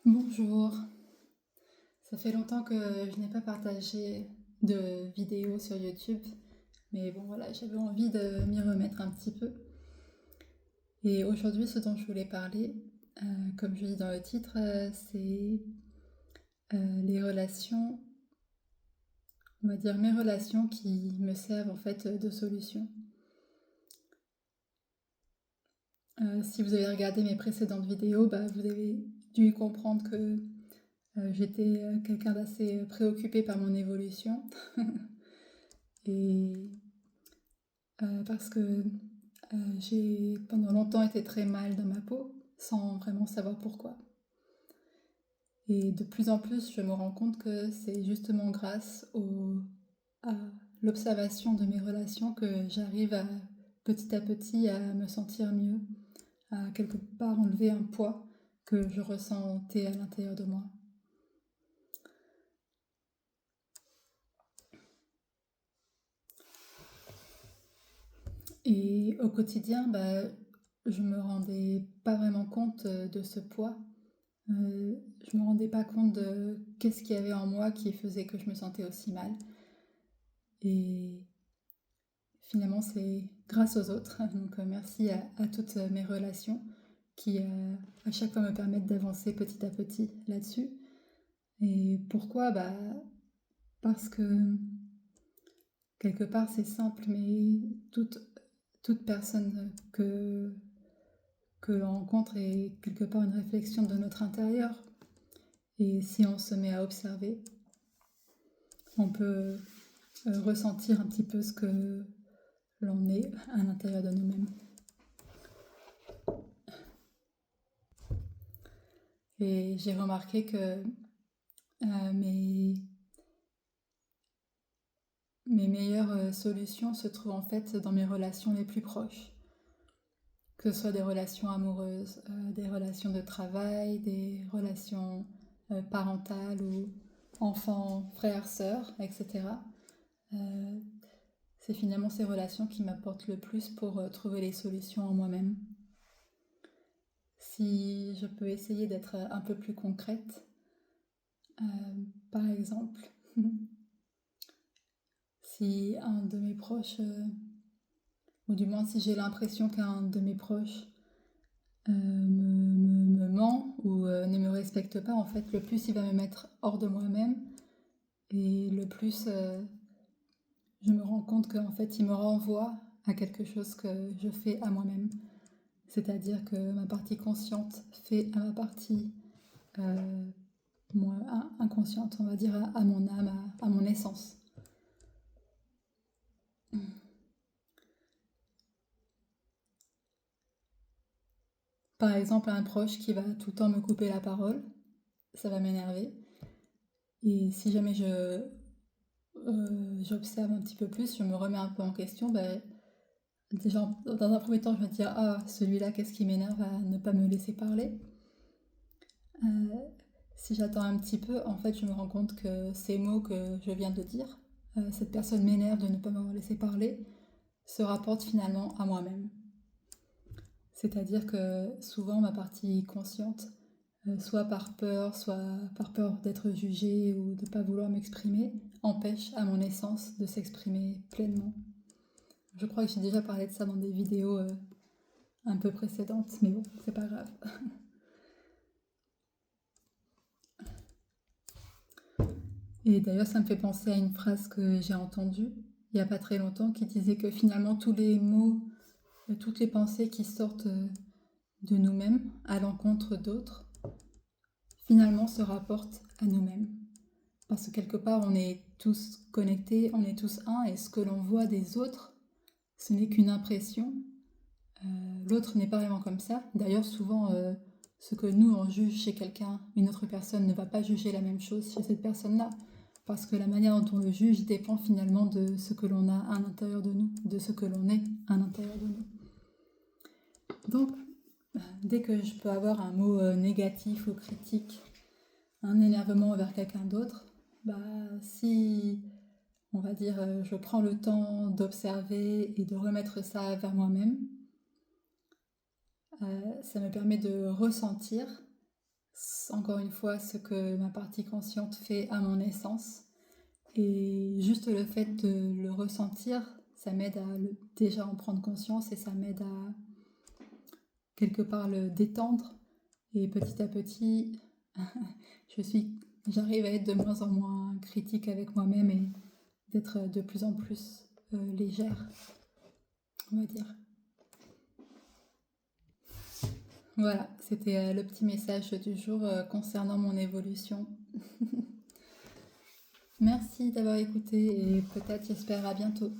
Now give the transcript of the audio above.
Bonjour, ça fait longtemps que je n'ai pas partagé de vidéos sur YouTube, mais bon voilà, j'avais envie de m'y remettre un petit peu. Et aujourd'hui, ce dont je voulais parler, comme je dis dans le titre, c'est les relations, on va dire mes relations qui me servent en fait de solution. Si vous avez regardé mes précédentes vidéos, vous avez dû comprendre que j'étais quelqu'un d'assez préoccupé par mon évolution. Et parce que j'ai pendant longtemps été très mal dans ma peau sans vraiment savoir pourquoi. Et de plus en plus, je me rends compte que c'est justement grâce à l'observation de mes relations que j'arrive petit à petit à me sentir mieux, à quelque part enlever un poids que je ressentais à l'intérieur de moi. Et au quotidien, je me rendais pas vraiment compte de ce poids. Je me rendais pas compte de qu'est-ce qu'il y avait en moi qui faisait que je me sentais aussi mal. Et finalement, c'est grâce aux autres. Donc merci à toutes mes relations qui à chaque fois me permettent d'avancer petit à petit là-dessus. Et pourquoi parce que quelque part c'est simple, mais toute personne que l'on rencontre est quelque part une réflexion de notre intérieur. Et si on se met à observer, on peut ressentir un petit peu ce que l'on est à l'intérieur de nous-mêmes. Et j'ai remarqué que mes meilleures solutions se trouvent en fait dans mes relations les plus proches. Que ce soit des relations amoureuses, des relations de travail, des relations parentales ou enfants, frères, sœurs, etc. C'est finalement ces relations qui m'apportent le plus pour trouver les solutions en moi-même. Si je peux essayer d'être un peu plus concrète, par exemple, si un de mes proches, ou du moins si j'ai l'impression qu'un de mes proches me ment ou ne me respecte pas, en fait, le plus il va me mettre hors de moi-même et le plus je me rends compte qu'en fait il me renvoie à quelque chose que je fais à moi-même. C'est-à-dire que ma partie consciente fait à ma partie inconsciente, on va dire, à mon âme, à mon essence. Par exemple, un proche qui va tout le temps me couper la parole, ça va m'énerver. Et si jamais j'observe un petit peu plus, je me remets un peu en question, déjà, dans un premier temps, je vais me dire, ah, celui-là, qu'est-ce qui m'énerve à ne pas me laisser parler. Si j'attends un petit peu, en fait, je me rends compte que ces mots que je viens de dire, cette personne m'énerve de ne pas m'avoir laissé parler, se rapportent finalement à moi-même. C'est-à-dire que souvent, ma partie consciente, soit par peur d'être jugée ou de ne pas vouloir m'exprimer, empêche à mon essence de s'exprimer pleinement. Je crois que j'ai déjà parlé de ça dans des vidéos un peu précédentes, mais bon, c'est pas grave. Et d'ailleurs, ça me fait penser à une phrase que j'ai entendue il n'y a pas très longtemps qui disait que finalement tous les mots, toutes les pensées qui sortent de nous-mêmes à l'encontre d'autres, finalement se rapportent à nous-mêmes. Parce que quelque part, on est tous connectés, on est tous un, et ce que l'on voit des autres, ce n'est qu'une impression. L'autre n'est pas vraiment comme ça. D'ailleurs, souvent, ce que nous, on juge chez quelqu'un, une autre personne ne va pas juger la même chose chez cette personne-là. Parce que la manière dont on le juge dépend finalement de ce que l'on a à l'intérieur de nous, de ce que l'on est à l'intérieur de nous. Donc, dès que je peux avoir un mot négatif ou critique, un énervement envers quelqu'un d'autre, si, on va dire, je prends le temps d'observer et de remettre ça vers moi-même, ça me permet de ressentir encore une fois ce que ma partie consciente fait à mon essence. Et juste le fait de le ressentir, ça m'aide à déjà en prendre conscience et ça m'aide à quelque part le détendre. Et petit à petit, j'arrive à être de moins en moins critique avec moi-même et d'être de plus en plus légère, on va dire. Voilà, c'était le petit message du jour concernant mon évolution. Merci d'avoir écouté et peut-être, j'espère, à bientôt.